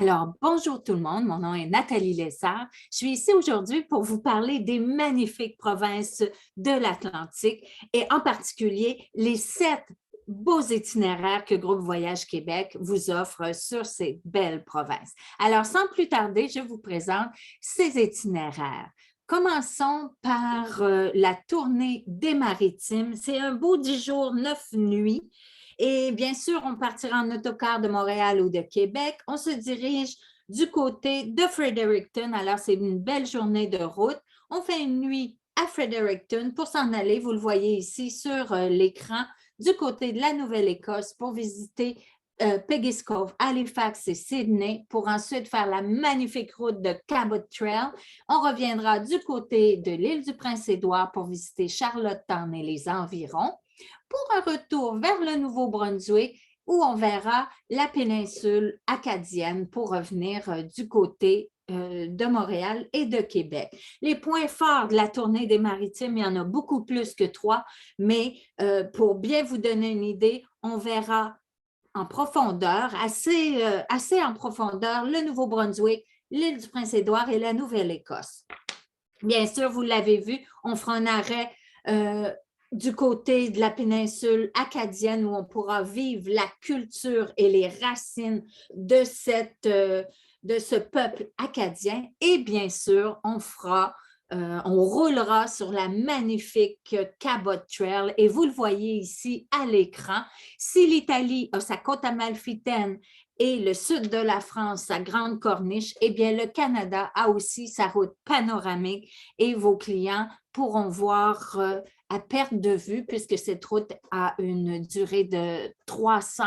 Alors, bonjour tout le monde, mon nom est Nathalie Lessard. Je suis ici aujourd'hui pour vous parler des magnifiques provinces de l'Atlantique et en particulier les 7 beaux itinéraires que Groupe Voyage Québec vous offre sur ces belles provinces. Alors, sans plus tarder, je vous présente ces itinéraires. Commençons par la tournée des Maritimes. C'est un beau 10 jours, 9 nuits. Et bien sûr, on partira en autocar de Montréal ou de Québec. On se dirige du côté de Fredericton. Alors, c'est une belle journée de route. On fait une nuit à Fredericton pour s'en aller. Vous le voyez ici sur l'écran du côté de la Nouvelle-Écosse pour visiter Peggy's Cove, Halifax et Sydney pour ensuite faire la magnifique route de Cabot Trail. On reviendra du côté de l'île du Prince-Édouard pour visiter Charlottetown et les environs pour un retour vers le Nouveau-Brunswick où on verra la péninsule acadienne pour revenir du côté de Montréal et de Québec. Les points forts de la tournée des Maritimes, il y en a beaucoup plus que 3, mais pour bien vous donner une idée, on verra en profondeur, assez en profondeur, le Nouveau-Brunswick, l'île du Prince-Édouard et la Nouvelle-Écosse. Bien sûr, vous l'avez vu, on fera un arrêt du côté de la péninsule acadienne où on pourra vivre la culture et les racines de ce peuple acadien. Et bien sûr, on roulera sur la magnifique Cabot Trail et vous le voyez ici à l'écran. Si l'Italie a sa côte amalfitaine et le sud de la France, sa grande corniche, eh bien le Canada a aussi sa route panoramique et vos clients pourront voir à perte de vue puisque cette route a une durée de 300,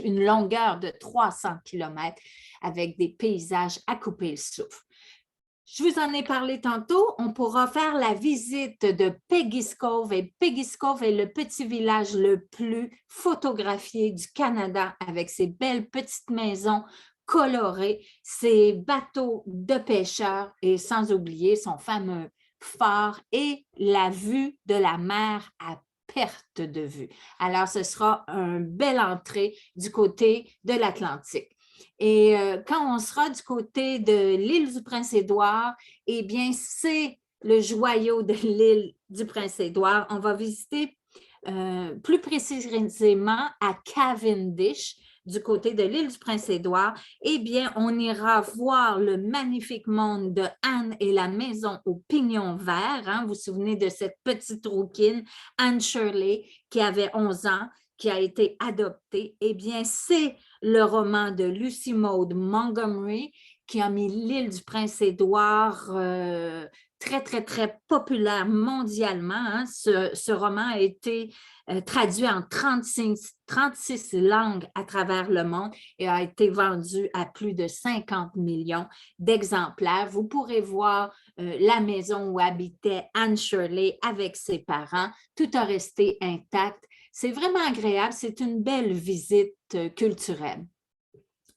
une longueur de 300 km avec des paysages à couper le souffle. Je vous en ai parlé tantôt, on pourra faire la visite de Peggy's Cove et Peggy's Cove est le petit village le plus photographié du Canada avec ses belles petites maisons colorées, ses bateaux de pêcheurs et sans oublier son fameux phare et la vue de la mer à perte de vue. Alors, ce sera une belle entrée du côté de l'Atlantique. Et quand on sera du côté de l'île du Prince-Édouard, eh bien, c'est le joyau de l'île du Prince-Édouard. On va visiter plus précisément à Cavendish, du côté de l'île du Prince-Édouard. Eh bien, on ira voir le magnifique monde de Anne et la maison aux pignons verts. Hein? Vous vous souvenez de cette petite rouquine, Anne Shirley, qui avait 11 ans, qui a été adoptée. Eh bien, c'est le roman de Lucy Maud Montgomery qui a mis l'île du Prince-Édouard très, très, très populaire mondialement. Hein. Ce roman a été traduit en 36 langues à travers le monde et a été vendu à plus de 50 millions d'exemplaires. Vous pourrez voir la maison où habitait Anne Shirley avec ses parents. Tout a resté intact. C'est vraiment agréable. C'est une belle visite culturelle.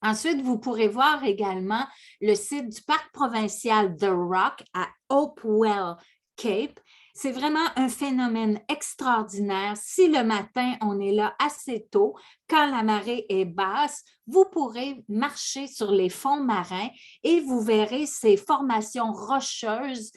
Ensuite, vous pourrez voir également le site du parc provincial The Rock à Hopewell Cape. C'est vraiment un phénomène extraordinaire. Si le matin, on est là assez tôt, quand la marée est basse, vous pourrez marcher sur les fonds marins et vous verrez ces formations rocheuses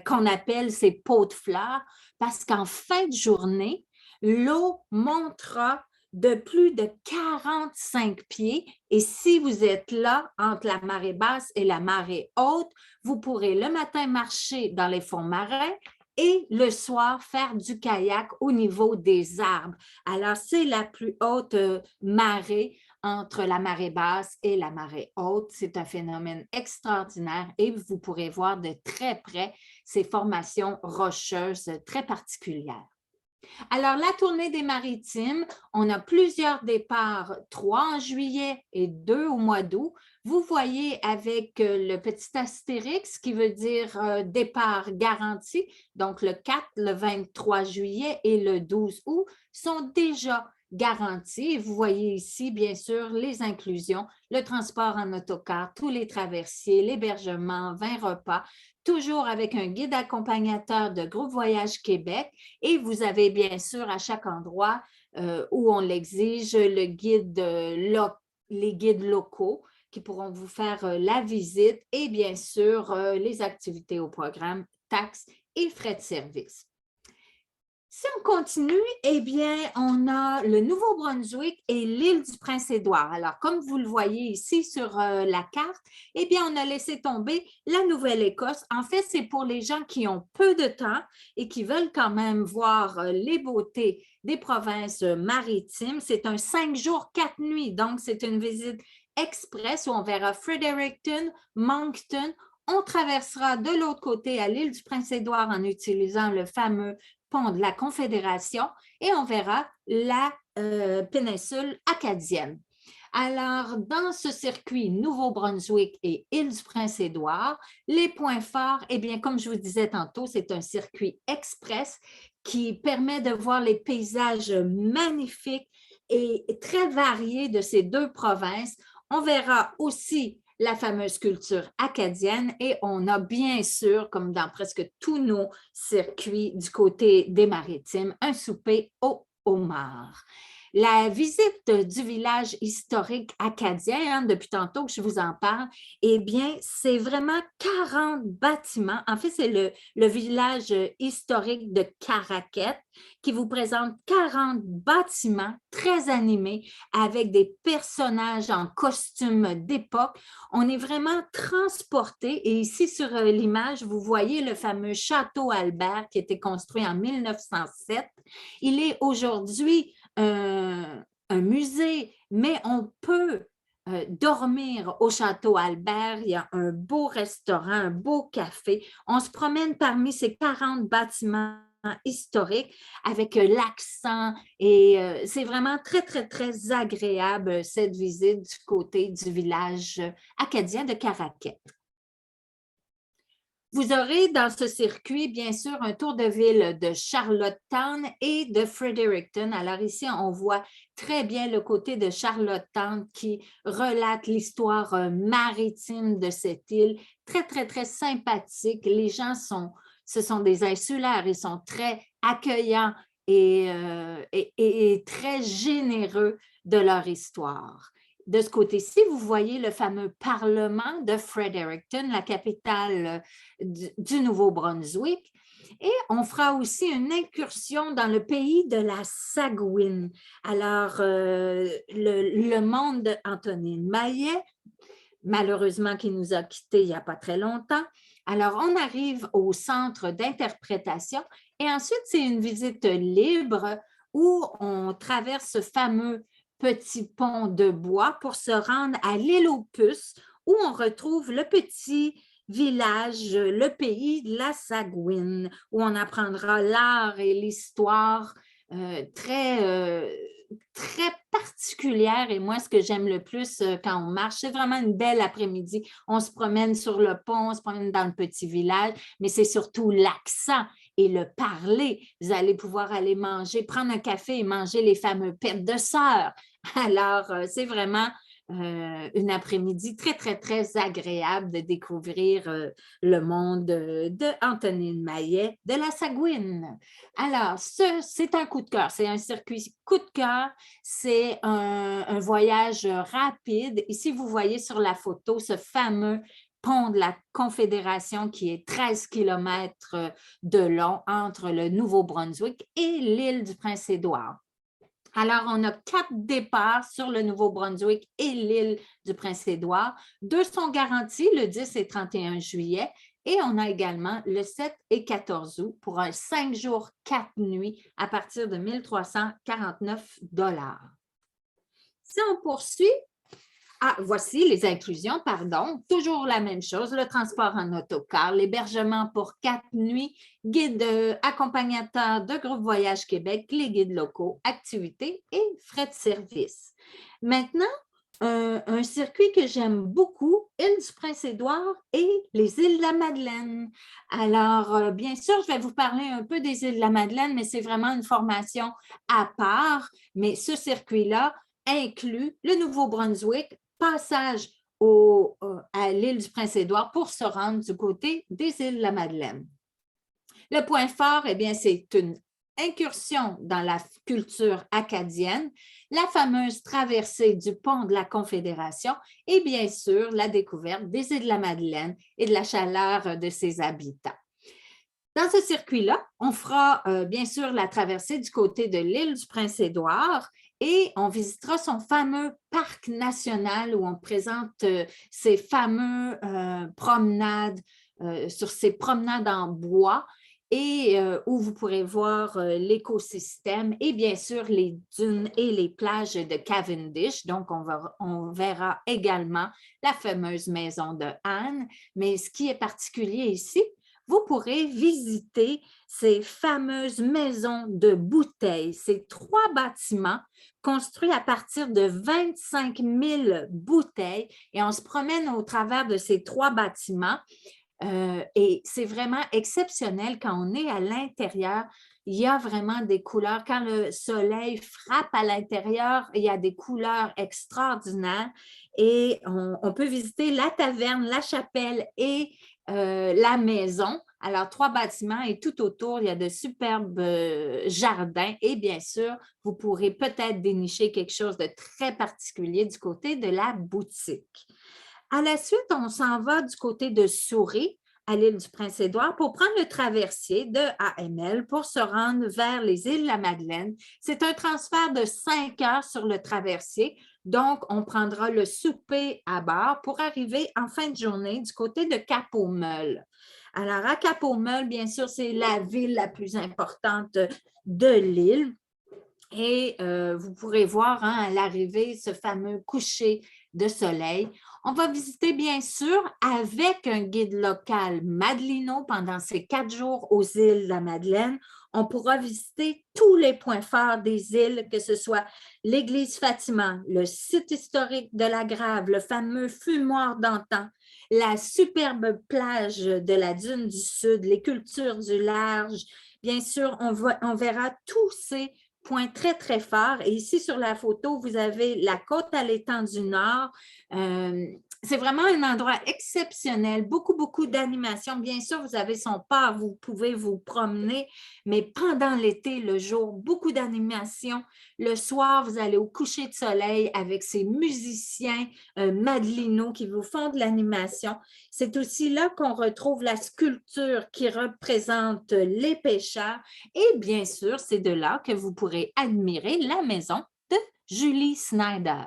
qu'on appelle ces pots de fleurs parce qu'en fin de journée, l'eau montera de plus de 45 pieds et si vous êtes là entre la marée basse et la marée haute, vous pourrez le matin marcher dans les fonds marins et le soir faire du kayak au niveau des arbres. Alors, c'est la plus haute marée entre la marée basse et la marée haute. C'est un phénomène extraordinaire et vous pourrez voir de très près ces formations rocheuses très particulières. Alors, la tournée des Maritimes, on a plusieurs départs, 3 en juillet et 2 au mois d'août. Vous voyez avec le petit astérix qui veut dire départ garanti, donc le 4, le 23 juillet et le 12 août sont déjà garantis. Vous voyez ici, bien sûr, les inclusions, le transport en autocar, tous les traversiers, l'hébergement, 20 repas, toujours avec un guide accompagnateur de Groupe Voyage Québec. Et vous avez bien sûr à chaque endroit où on l'exige les guides locaux qui pourront vous faire la visite et bien sûr les activités au programme, taxes et frais de service. Si on continue, eh bien, on a le Nouveau-Brunswick et l'île du Prince-Édouard. Alors, comme vous le voyez ici sur la carte, eh bien, on a laissé tomber la Nouvelle-Écosse. En fait, c'est pour les gens qui ont peu de temps et qui veulent quand même voir les beautés des provinces maritimes. C'est un 5 jours, 4 nuits. Donc, c'est une visite express où on verra Fredericton, Moncton. On traversera de l'autre côté à l'île du Prince-Édouard en utilisant le fameux pont de la Confédération et on verra la péninsule acadienne. Alors, dans ce circuit Nouveau-Brunswick et île du Prince-Édouard, les points forts, eh bien, comme je vous disais tantôt, c'est un circuit express qui permet de voir les paysages magnifiques et très variés de ces deux provinces. On verra aussi la fameuse culture acadienne et on a bien sûr, comme dans presque tous nos circuits du côté des maritimes, un souper au homard. La visite du village historique acadien, depuis tantôt que je vous en parle, eh bien, c'est vraiment 40 bâtiments. En fait, c'est le village historique de Caraquette qui vous présente 40 bâtiments très animés avec des personnages en costume d'époque. On est vraiment transporté et ici sur l'image, vous voyez le fameux château Albert qui a été construit en 1907. Il est aujourd'hui un musée, mais on peut dormir au château Albert. Il y a un beau restaurant, un beau café. On se promène parmi ces 40 bâtiments historiques avec l'accent et c'est vraiment très, très, très agréable cette visite du côté du village acadien de Caraquet. Vous aurez dans ce circuit, bien sûr, un tour de ville de Charlottetown et de Fredericton. Alors ici, on voit très bien le côté de Charlottetown qui relate l'histoire maritime de cette île. Très, très, très sympathique. Les gens ce sont des insulaires. Ils sont très accueillants et très généreux de leur histoire. De ce côté-ci, vous voyez le fameux Parlement de Fredericton, la capitale du Nouveau-Brunswick. Et on fera aussi une incursion dans le pays de la Sagouine. Alors, le monde d'Antonine Maillet, malheureusement, qui nous a quittés il n'y a pas très longtemps. Alors, on arrive au centre d'interprétation et ensuite, c'est une visite libre où on traverse ce fameux petit pont de bois pour se rendre à l'île aux Puces où on retrouve le petit village, le pays de la Sagouine, où on apprendra l'art et l'histoire très particulière. Et moi, ce que j'aime le plus quand on marche, c'est vraiment une belle après-midi. On se promène sur le pont, on se promène dans le petit village, mais c'est surtout l'accent et le parler. Vous allez pouvoir aller manger, prendre un café et manger les fameux pêtes de sœur. Alors, c'est vraiment une après-midi très, très, très agréable de découvrir le monde d'Antonine Maillet de la Sagouine. Alors, c'est un coup de cœur, c'est un circuit coup de cœur, c'est un voyage rapide. Ici, vous voyez sur la photo ce fameux pont de la Confédération qui est 13 km de long entre le Nouveau-Brunswick et l'île du Prince-Édouard. Alors, on a 4 départs sur le Nouveau-Brunswick et l'île du Prince-Édouard. 2 sont garantis le 10 et 31 juillet et on a également le 7 et 14 août pour un 5 jours, 4 nuits à partir de 1 349 $. Si on poursuit, voici les inclusions, pardon. Toujours la même chose, le transport en autocar, l'hébergement pour 4 nuits, guide accompagnateur de Groupe Voyage Québec, les guides locaux, activités et frais de service. Maintenant, un circuit que j'aime beaucoup, île du Prince-Édouard et les îles de la Madeleine. Alors, bien sûr, je vais vous parler un peu des îles de la Madeleine, mais c'est vraiment une formation à part. Mais ce circuit-là inclut le Nouveau-Brunswick, passage à l'île du Prince-Édouard pour se rendre du côté des îles de la Madeleine. Le point fort, eh bien, c'est une incursion dans la culture acadienne, la fameuse traversée du pont de la Confédération et bien sûr la découverte des îles de la Madeleine et de la chaleur de ses habitants. Dans ce circuit-là, on fera bien sûr la traversée du côté de l'île du Prince-Édouard et on visitera son fameux parc national où on présente ces fameux promenades, sur ces promenades en bois et où vous pourrez voir l'écosystème et bien sûr les dunes et les plages de Cavendish. Donc, on verra également la fameuse maison de Anne. Mais ce qui est particulier ici, vous pourrez visiter ces fameuses maisons de bouteilles, ces 3 bâtiments construits à partir de 25 000 bouteilles et on se promène au travers de ces 3 bâtiments et c'est vraiment exceptionnel quand on est à l'intérieur. Il y a vraiment des couleurs. Quand le soleil frappe à l'intérieur, il y a des couleurs extraordinaires et on peut visiter la taverne, la chapelle et la maison. Alors, 3 bâtiments et tout autour, il y a de superbes jardins et bien sûr, vous pourrez peut-être dénicher quelque chose de très particulier du côté de la boutique. À la suite, on s'en va du côté de Souris, à l'île du Prince-Édouard, pour prendre le traversier de AML pour se rendre vers les îles de la Madeleine. C'est un transfert de 5 heures sur le traversier, donc on prendra le souper à bord pour arriver en fin de journée du côté de Cap-aux-Meules. Alors, à Cap-aux-Meules, bien sûr, c'est la ville la plus importante de l'île. Et vous pourrez voir à l'arrivée ce fameux coucher de soleil. On va visiter bien sûr avec un guide local Madelino pendant ces 4 jours aux îles de la Madeleine. On pourra visiter tous les points forts des îles, que ce soit l'église Fatima, le site historique de la Grave, le fameux fumoir d'antan, la superbe plage de la dune du Sud, les cultures du large. Bien sûr, on verra tous ces points très, très forts. Et ici, sur la photo, vous avez la côte à l'étang du Nord. C'est vraiment un endroit exceptionnel, beaucoup, beaucoup d'animation. Bien sûr, vous avez son port, vous pouvez vous promener, mais pendant l'été, le jour, beaucoup d'animation. Le soir, vous allez au coucher de soleil avec ces musiciens Madelino qui vous font de l'animation. C'est aussi là qu'on retrouve la sculpture qui représente les pêcheurs et bien sûr, c'est de là que vous pourrez admirer la maison de Julie Snyder.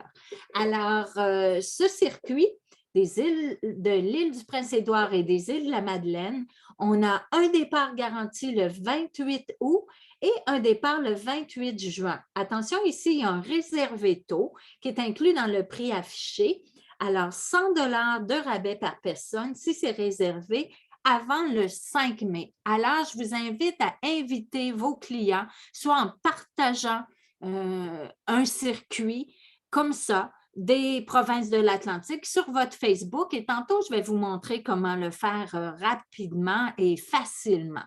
Alors, ce circuit des îles de l'île du Prince-Édouard et des îles de la Madeleine, on a un départ garanti le 28 août et un départ le 28 juin. Attention, ici, il y a un réservé tôt qui est inclus dans le prix affiché. Alors, 100 $ de rabais par personne si c'est réservé avant le 5 mai. Alors, je vous invite à inviter vos clients, soit en partageant un circuit comme ça, des provinces de l'Atlantique sur votre Facebook et tantôt, je vais vous montrer comment le faire rapidement et facilement.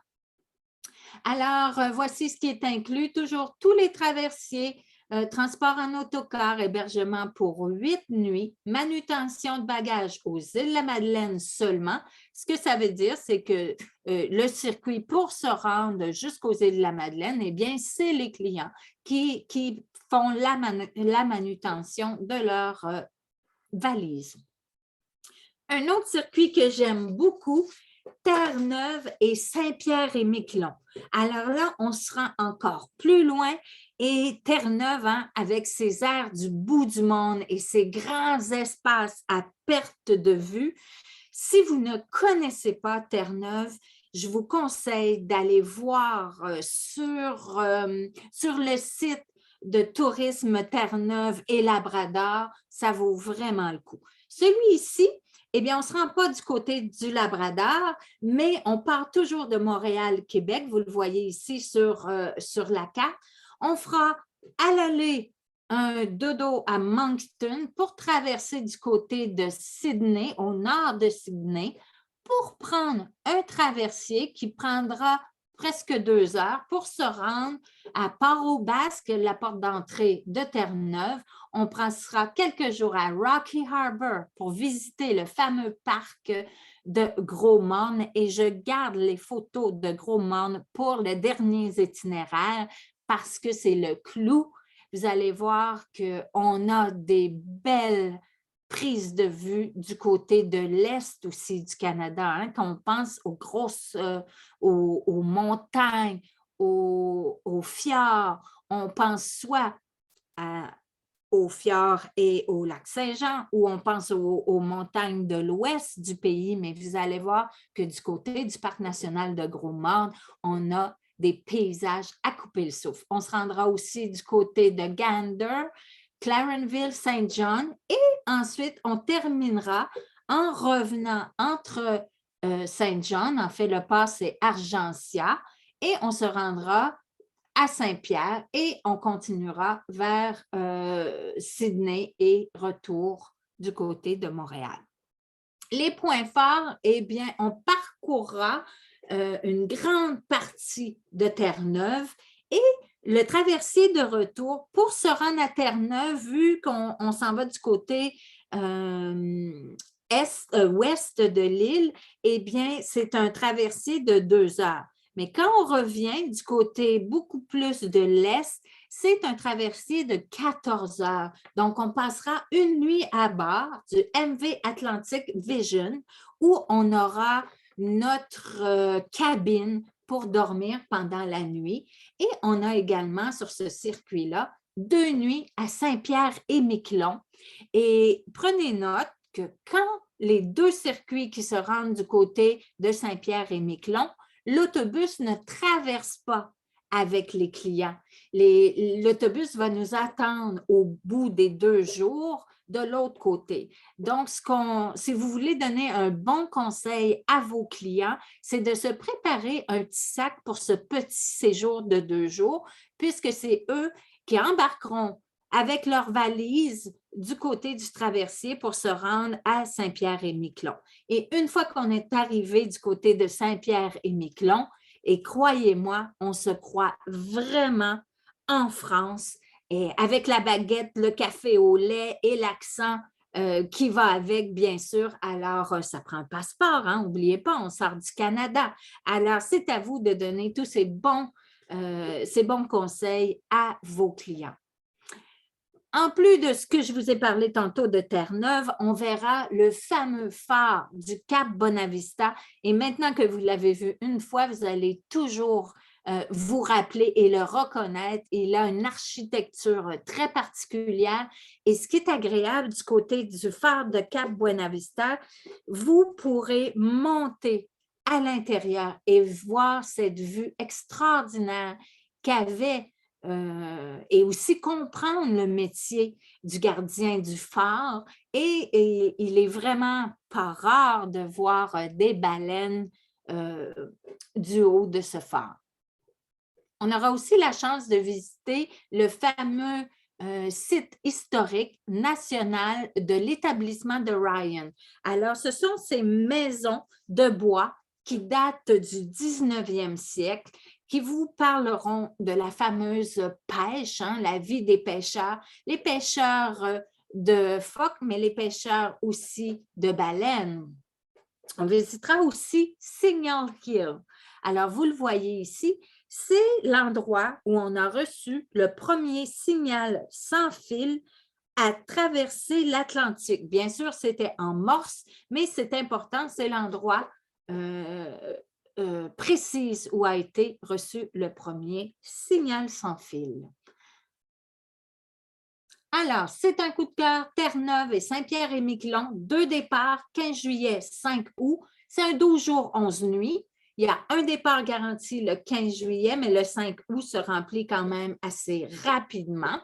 Alors, voici ce qui est inclus, toujours tous les traversiers, transport en autocar, hébergement pour 8 nuits, manutention de bagages aux îles de la Madeleine seulement. Ce que ça veut dire, c'est que le circuit pour se rendre jusqu'aux îles de la Madeleine, eh bien, c'est les clients qui font la manutention de leur valise. Un autre circuit que j'aime beaucoup, Terre-Neuve et Saint-Pierre-et-Miquelon. Alors là, on se rend encore plus loin et Terre-Neuve, avec ses aires du bout du monde et ses grands espaces à perte de vue. Si vous ne connaissez pas Terre-Neuve, je vous conseille d'aller voir sur le site de tourisme Terre-Neuve et Labrador. Ça vaut vraiment le coup. Celui-ci, eh bien, on ne se rend pas du côté du Labrador, mais on part toujours de Montréal-Québec. Vous le voyez ici sur la carte. On fera à l'aller un dodo à Moncton pour traverser du côté de Sydney, au nord de Sydney, pour prendre un traversier qui prendra presque 2 heures pour se rendre à Port-au-Basque, la porte d'entrée de Terre-Neuve. On passera quelques jours à Rocky Harbour pour visiter le fameux parc de Gros-Morne et je garde les photos de Gros-Morne pour les derniers itinéraires parce que c'est le clou. Vous allez voir qu'on a des belles prise de vue du côté de l'Est aussi du Canada, hein, quand on pense aux grosses, aux montagnes, aux fjords, on pense soit aux fjords et au lac Saint-Jean ou on pense aux montagnes de l'ouest du pays, mais vous allez voir que du côté du Parc national de Gros-Morne, on a des paysages à couper le souffle. On se rendra aussi du côté de Gander, Clarenville, Saint John et ensuite, on terminera en revenant entre Saint John, en fait, le pas, c'est Argentia, et on se rendra à Saint-Pierre et on continuera vers Sydney et retour du côté de Montréal. Les points forts, eh bien, on parcourra une grande partie de Terre-Neuve et le traversier de retour pour se rendre à Terre-Neuve, vu qu'on s'en va du côté ouest de l'île, eh bien, c'est un traversier de 2 heures. Mais quand on revient du côté beaucoup plus de l'est, c'est un traversier de 14 heures. Donc, on passera une nuit à bord du MV Atlantic Vision où on aura notre cabine pour dormir pendant la nuit. Et on a également sur ce circuit-là 2 nuits à Saint-Pierre-et-Miquelon. Et prenez note que quand les 2 circuits qui se rendent du côté de Saint-Pierre-et-Miquelon, l'autobus ne traverse pas avec les clients. L'autobus va nous attendre au bout des 2 jours de l'autre côté. Donc, si vous voulez donner un bon conseil à vos clients, c'est de se préparer un petit sac pour ce petit séjour de 2 jours, puisque c'est eux qui embarqueront avec leurs valises du côté du traversier pour se rendre à Saint-Pierre-et-Miquelon. Et une fois qu'on est arrivé du côté de Saint-Pierre-et-Miquelon, et croyez-moi, on se croit vraiment en France, et avec la baguette, le café au lait et l'accent qui va avec, bien sûr. Alors, ça prend un passeport, hein? N'oubliez pas, on sort du Canada. Alors, c'est à vous de donner tous ces bons conseils à vos clients. En plus de ce que je vous ai parlé tantôt de Terre-Neuve, on verra le fameux phare du Cap Bonavista. Et maintenant que vous l'avez vu une fois, vous allez toujours vous rappeler et le reconnaître. Il a une architecture très particulière. Et ce qui est agréable du côté du phare de Cap Bonavista, vous pourrez monter à l'intérieur et voir cette vue extraordinaire qu'avait et aussi comprendre le métier du gardien du phare. Et il est vraiment pas rare de voir des baleines du haut de ce phare. On aura aussi la chance de visiter le fameux site historique national de l'établissement de Ryan. Alors, ce sont ces maisons de bois qui datent du 19e siècle, qui vous parleront de la fameuse pêche, hein, la vie des pêcheurs, les pêcheurs de phoques, mais les pêcheurs aussi de baleines. On visitera aussi Signal Hill. Alors, vous le voyez ici, c'est l'endroit où on a reçu le premier signal sans fil à traverser l'Atlantique. Bien sûr, c'était en morse, mais c'est important, c'est l'endroit précis où a été reçu le premier signal sans fil. Alors, c'est un coup de cœur, Terre-Neuve et Saint-Pierre-et-Miquelon, 2 départs, 15 juillet, 5 août. C'est un 12 jours, 11 nuits. Il y a un départ garanti le 15 juillet, mais le 5 août se remplit quand même assez rapidement.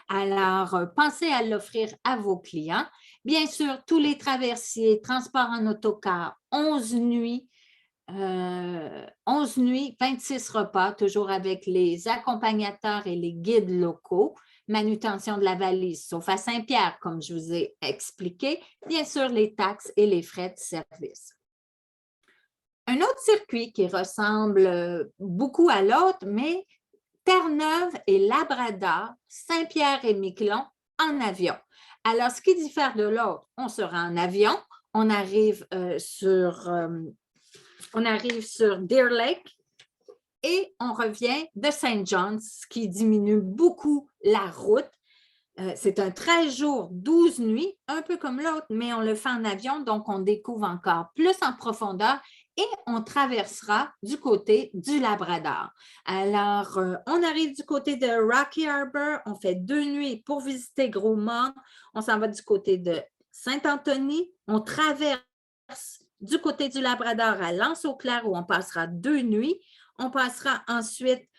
Alors, pensez à l'offrir à vos clients. Bien sûr, tous les traversiers, transport en autocar, 11 nuits, 11 nuits, 26 repas, toujours avec les accompagnateurs et les guides locaux, manutention de la valise, sauf à Saint-Pierre, comme je vous ai expliqué, bien sûr, les taxes et les frais de service. Un autre circuit qui ressemble beaucoup à l'autre, mais Terre-Neuve et Labrador, Saint-Pierre-et-Miquelon en avion. Alors, ce qui diffère de l'autre, on se rend en avion, on arrive sur Deer Lake et on revient de Saint John's, ce qui diminue beaucoup la route. C'est un 13 jours, 12 nuits, un peu comme l'autre, mais on le fait en avion, donc on découvre encore plus en profondeur et on traversera du côté du Labrador. Alors, on arrive du côté de Rocky Harbour, on fait 2 nuits pour visiter Gros-Morne, on s'en va du côté de Saint-Anthony, on traverse du côté du Labrador à L'Anse-aux-Claires où on passera 2 nuits, on passera ensuite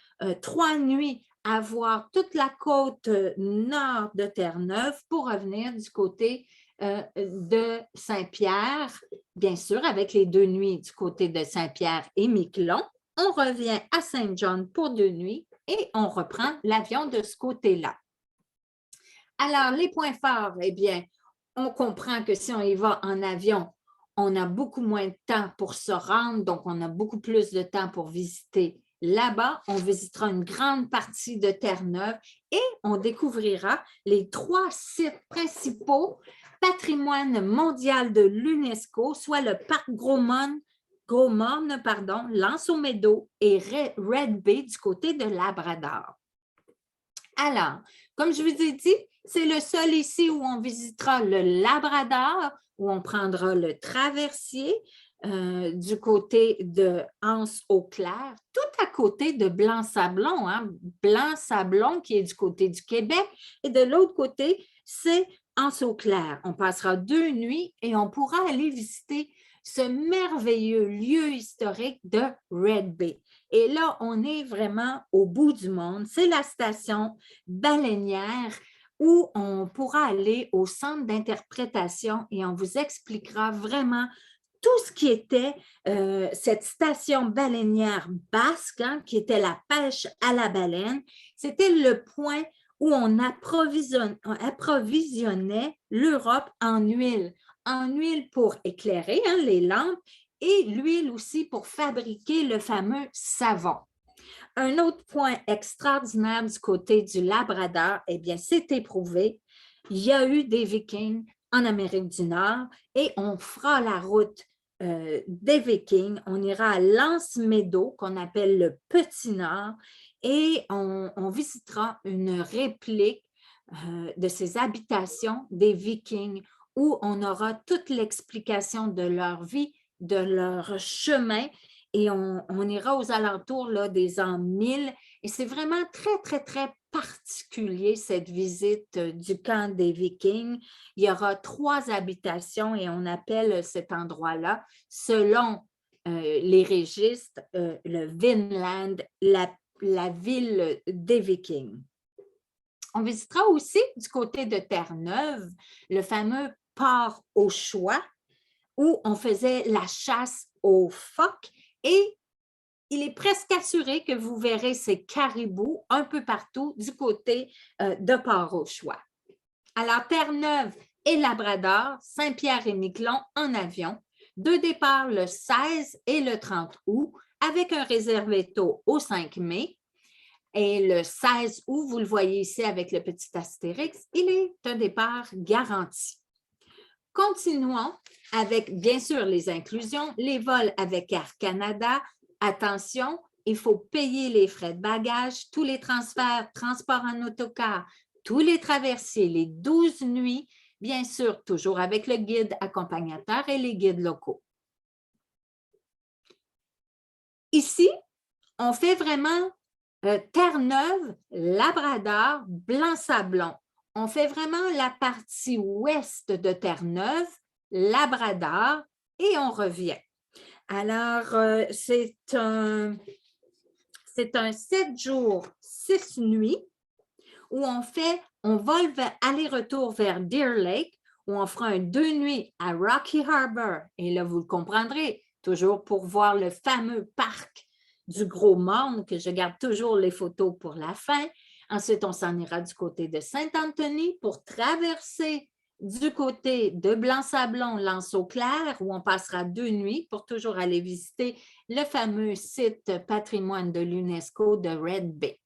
3 nuits à voir toute la côte nord de Terre-Neuve pour revenir du côté de Saint-Pierre, bien sûr, avec les 2 nuits du côté de Saint-Pierre et Miquelon. On revient à Saint-John pour 2 nuits et on reprend l'avion de ce côté-là. Alors, les points forts, eh bien, on comprend que si on y va en avion, on a beaucoup moins de temps pour se rendre, donc on a beaucoup plus de temps pour visiter. Là-bas, on visitera une grande partie de Terre-Neuve et on découvrira les 3 sites principaux patrimoine mondial de l'UNESCO, soit le parc Gros-Morne, L'Anse-aux-Meadows et Red Bay du côté de Labrador. Alors, comme je vous ai dit, c'est le seul ici où on visitera le Labrador, où on prendra le traversier du côté de Anse-aux-Claires, tout à côté de Blanc-Sablon, hein? Blanc-Sablon qui est du côté du Québec, et de l'autre côté, c'est Anse-aux-Claires. On passera 2 nuits et on pourra aller visiter ce merveilleux lieu historique de Red Bay. Et là, on est vraiment au bout du monde. C'est la station baleinière où on pourra aller au centre d'interprétation et on vous expliquera vraiment tout ce qui était cette station baleinière basque, hein, qui était la pêche à la baleine. C'était le point où on approvisionnait l'Europe en huile pour éclairer hein, les lampes et l'huile aussi pour fabriquer le fameux savon. Un autre point extraordinaire du côté du Labrador, eh bien, c'est éprouvé. Il y a eu des Vikings en Amérique du Nord et on fera la route des Vikings. On ira à L'Anse-Meadows, qu'on appelle le Petit Nord, et on visitera une réplique de ces habitations des Vikings où on aura toute l'explication de leur vie, de leur chemin, et on ira aux alentours là, des ans 1000. Et c'est vraiment très, très, très particulier, cette visite du camp des Vikings. Il y aura 3 habitations et on appelle cet endroit-là, selon les registres, le Vinland, la ville des Vikings. On visitera aussi du côté de Terre-Neuve, le fameux port aux Choix, où on faisait la chasse aux phoques et il est presque assuré que vous verrez ces caribous un peu partout du côté de Port-au-Choix. Alors, Terre-Neuve et Labrador, Saint-Pierre-et-Miquelon en avion, 2 départs le 16 et le 30 août, avec un réservé tôt au 5 mai. Et le 16 août, vous le voyez ici avec le petit astérix, il est un départ garanti. Continuons avec, bien sûr, les inclusions, les vols avec Air Canada. Attention, il faut payer les frais de bagages, tous les transferts, transports en autocar, tous les traversiers, les 12 nuits, bien sûr, toujours avec le guide accompagnateur et les guides locaux. Ici, on fait vraiment Terre-Neuve, Labrador, Blanc-Sablon. On fait vraiment la partie ouest de Terre-Neuve, Labrador, et on revient. Alors, c'est un 7 jours, 6 nuits où on vole aller-retour vers Deer Lake, où on fera un 2 nuits à Rocky Harbour. Et là, vous le comprendrez, toujours pour voir le fameux parc du Gros-Morne, que je garde toujours les photos pour la fin. Ensuite, on s'en ira du côté de Saint-Anthony pour traverser Du côté de Blanc-Sablon, L'Anse-au-Clair, où on passera 2 nuits pour toujours aller visiter le fameux site patrimoine de l'UNESCO de Red Bay.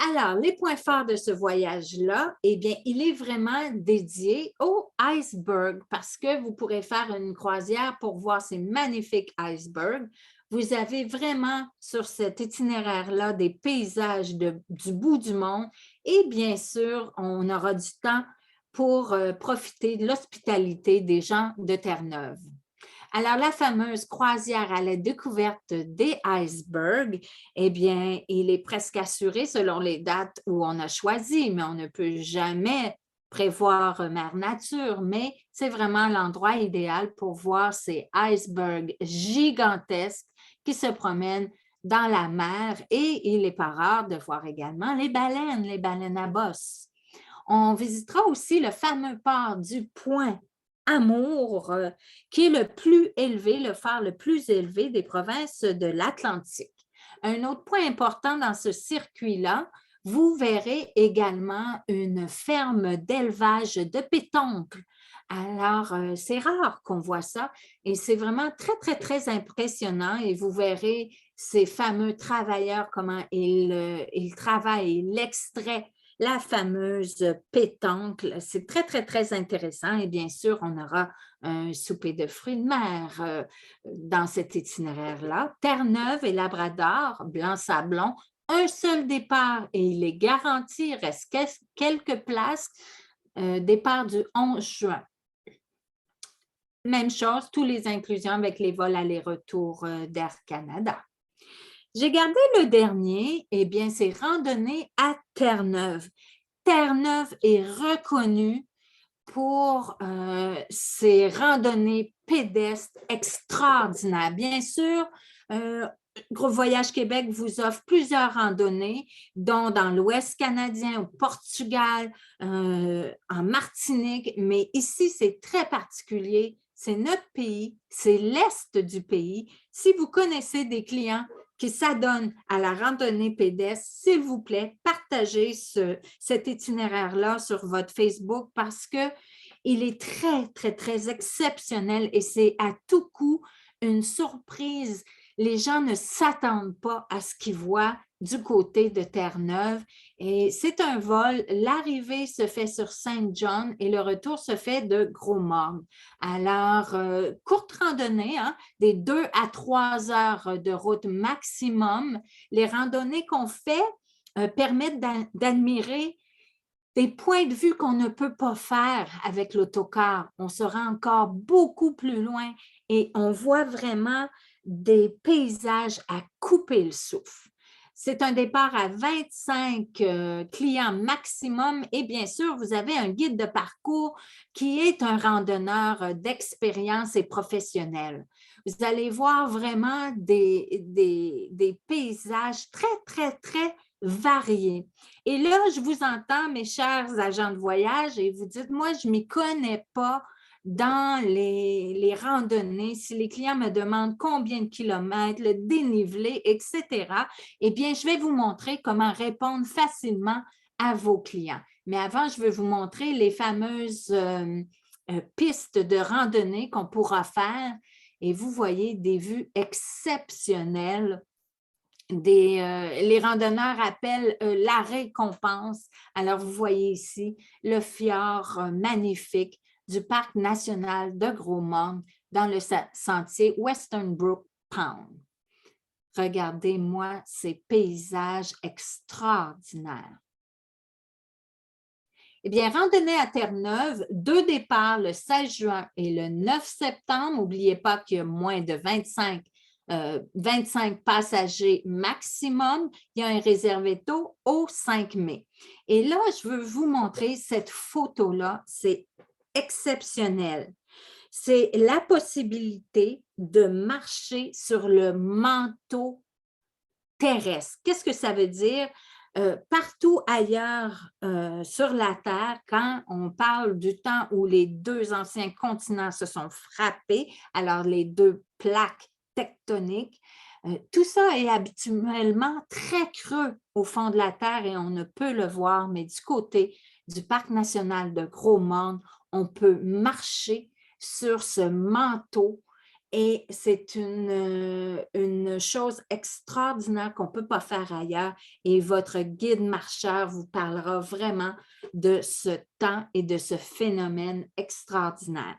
Alors, les points forts de ce voyage-là, eh bien, il est vraiment dédié aux icebergs parce que vous pourrez faire une croisière pour voir ces magnifiques icebergs. Vous avez vraiment sur cet itinéraire-là des paysages du bout du monde et bien sûr, on aura du temps pour profiter de l'hospitalité des gens de Terre-Neuve. Alors, la fameuse croisière à la découverte des icebergs, eh bien, il est presque assuré selon les dates où on a choisi, mais on ne peut jamais prévoir Mère Nature, mais c'est vraiment l'endroit idéal pour voir ces icebergs gigantesques qui se promènent dans la mer et il n'est pas rare de voir également les baleines à bosse. On visitera aussi le fameux port du Point Amour, qui est le plus élevé, le phare le plus élevé des provinces de l'Atlantique. Un autre point important dans ce circuit-là, vous verrez également une ferme d'élevage de pétoncles. Alors, c'est rare qu'on voit ça et c'est vraiment très, très, très impressionnant et vous verrez ces fameux travailleurs, comment ils travaillent, ils l'extraient la fameuse pétanque. C'est très, très, très intéressant. Et bien sûr, on aura un souper de fruits de mer dans cet itinéraire-là. Terre-Neuve et Labrador, Blanc-Sablon, un seul départ et il est garanti, il reste quelques places, départ du 11 juin. Même chose, tous les inclusions avec les vols aller-retour d'Air Canada. J'ai gardé le dernier, eh bien, c'est randonnée à Terre-Neuve. Terre-Neuve est reconnue pour ses randonnées pédestres extraordinaires. Bien sûr, Groupe Voyage Québec vous offre plusieurs randonnées, dont dans l'Ouest canadien, au Portugal, en Martinique, mais ici, c'est très particulier. C'est notre pays, c'est l'Est du pays. Si vous connaissez des clients qui s'adonnent à la randonnée pédestre, s'il vous plaît, partagez cet itinéraire-là sur votre Facebook parce qu'il est très, très, très exceptionnel et c'est à tout coup une surprise. Les gens ne s'attendent pas à ce qu'ils voient du côté de Terre-Neuve. Et c'est un vol. L'arrivée se fait sur Saint-John et le retour se fait de Gros-Morne. Alors, courte randonnée, hein, des 2 à 3 heures de route maximum. Les randonnées qu'on fait permettent d'admirer des points de vue qu'on ne peut pas faire avec l'autocar. On se rend encore beaucoup plus loin et on voit vraiment des paysages à couper le souffle. C'est un départ à 25 clients maximum et bien sûr, vous avez un guide de parcours qui est un randonneur d'expérience et professionnel. Vous allez voir vraiment des paysages très, très, très variés. Et là, je vous entends, mes chers agents de voyage, et vous dites, moi, je ne m'y connais pas dans les randonnées. Si les clients me demandent combien de kilomètres, le dénivelé, etc., eh bien, je vais vous montrer comment répondre facilement à vos clients. Mais avant, je vais vous montrer les fameuses pistes de randonnée qu'on pourra faire. Et vous voyez des vues exceptionnelles. Les randonneurs appellent la récompense. Alors, vous voyez ici le fjord magnifique du Parc national de Gros-Morne dans le sentier Western Brook Pond. Regardez-moi ces paysages extraordinaires. Eh bien, randonnée à Terre-Neuve, 2 départs le 16 juin et le 9 septembre. N'oubliez pas qu'il y a moins de 25 passagers maximum. Il y a un réservé tôt au 5 mai. Et là, je veux vous montrer cette photo-là. C'est exceptionnel. C'est la possibilité de marcher sur le manteau terrestre. Qu'est-ce que ça veut dire? Partout ailleurs sur la Terre, quand on parle du temps où les 2 anciens continents se sont frappés, alors les 2 plaques tectoniques, tout ça est habituellement très creux au fond de la Terre et on ne peut le voir, mais du côté du Parc national de Gros-Morne. On peut marcher sur ce manteau et c'est une chose extraordinaire qu'on ne peut pas faire ailleurs et votre guide marcheur vous parlera vraiment de ce temps et de ce phénomène extraordinaire.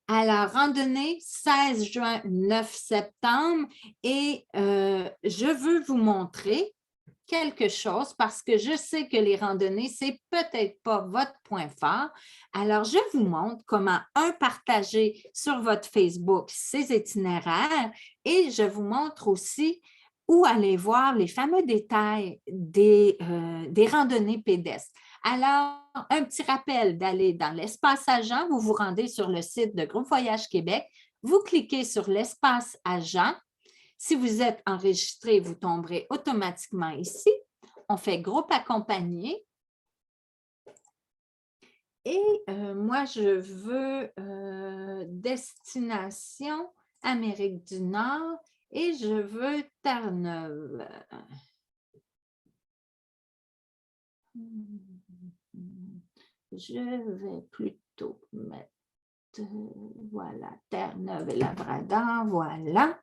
Alors, randonnée 16 juin, 9 septembre et je veux vous montrer quelque chose parce que je sais que les randonnées, c'est peut-être pas votre point fort. Alors, je vous montre comment, partager sur votre Facebook ces itinéraires et je vous montre aussi où aller voir les fameux détails des randonnées pédestres. Alors, un petit rappel d'aller dans l'espace agent, vous vous rendez sur le site de Groupe Voyage Québec, vous cliquez sur l'espace agent. Si vous êtes enregistré, vous tomberez automatiquement ici. On fait groupe accompagné. Et moi, je veux destination Amérique du Nord et je veux Terre-Neuve. Je vais plutôt mettre, voilà, Terre-Neuve et Labrador, voilà.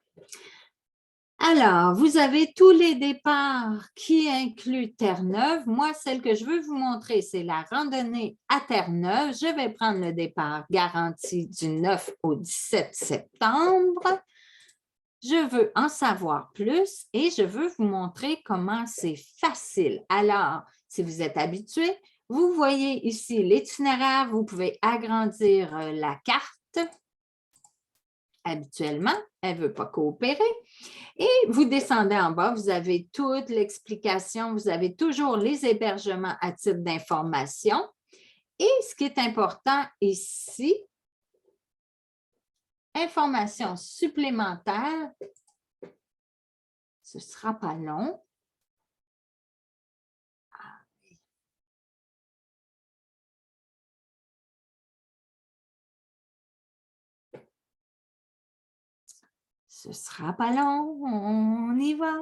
Alors, vous avez tous les départs qui incluent Terre-Neuve. Moi, celle que je veux vous montrer, c'est la randonnée à Terre-Neuve. Je vais prendre le départ garanti du 9 au 17 septembre. Je veux en savoir plus et je veux vous montrer comment c'est facile. Alors, si vous êtes habitué, vous voyez ici l'itinéraire. Vous pouvez agrandir la carte. Habituellement, elle ne veut pas coopérer. Et vous descendez en bas, vous avez toute l'explication, vous avez toujours les hébergements à titre d'information. Et ce qui est important ici, information supplémentaire, ce ne sera pas long. Ce ne sera pas long, on y va.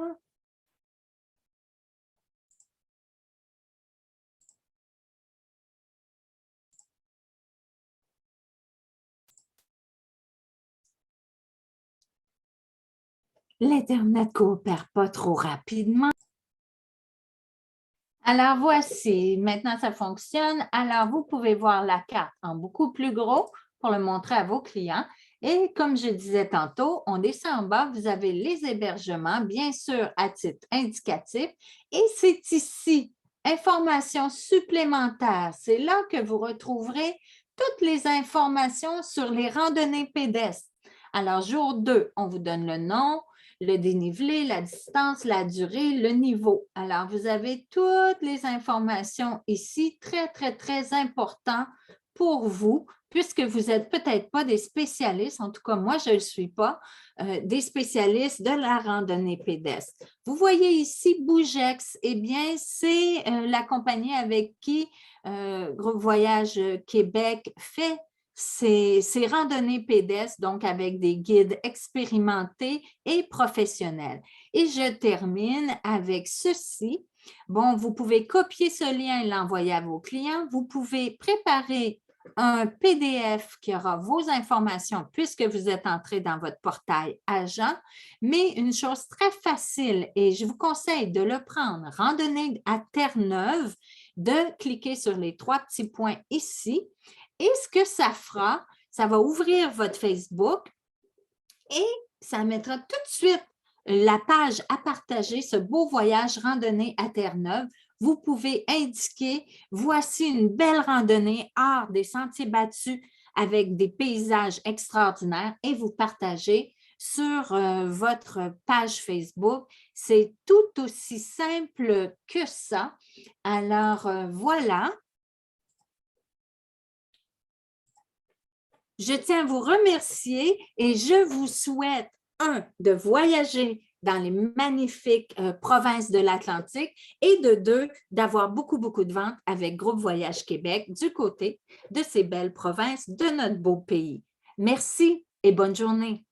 L'Internet ne coopère pas trop rapidement. Alors, voici, maintenant ça fonctionne. Alors, vous pouvez voir la carte en beaucoup plus gros pour le montrer à vos clients. Et comme je disais tantôt, on descend en bas, vous avez les hébergements, bien sûr, à titre indicatif. Et c'est ici, informations supplémentaires. C'est là que vous retrouverez toutes les informations sur les randonnées pédestres. Alors, jour 2, on vous donne le nom, le dénivelé, la distance, la durée, le niveau. Alors, vous avez toutes les informations ici, très, très, très important pour vous, puisque vous n'êtes peut-être pas des spécialistes, en tout cas, moi, je ne le suis pas, des spécialistes de la randonnée pédestre. Vous voyez ici Bougex, eh bien, c'est la compagnie avec qui Groupe Voyage Québec fait ces randonnées pédestres, donc avec des guides expérimentés et professionnels. Et je termine avec ceci. Bon, vous pouvez copier ce lien et l'envoyer à vos clients. Vous pouvez préparer un PDF qui aura vos informations puisque vous êtes entré dans votre portail agent, mais une chose très facile et je vous conseille de le prendre, randonnée à Terre-Neuve, de cliquer sur les 3 petits points ici. Et ce que ça fera, ça va ouvrir votre Facebook et ça mettra tout de suite la page à partager, ce beau voyage randonnée à Terre-Neuve. Vous pouvez indiquer, voici une belle randonnée hors des sentiers battus avec des paysages extraordinaires et vous partagez sur votre page Facebook. C'est tout aussi simple que ça. Alors, voilà. Je tiens à vous remercier et je vous souhaite, de voyager dans les magnifiques provinces de l'Atlantique et de 2, d'avoir beaucoup, beaucoup de ventes avec Groupe Voyage Québec du côté de ces belles provinces de notre beau pays. Merci et bonne journée.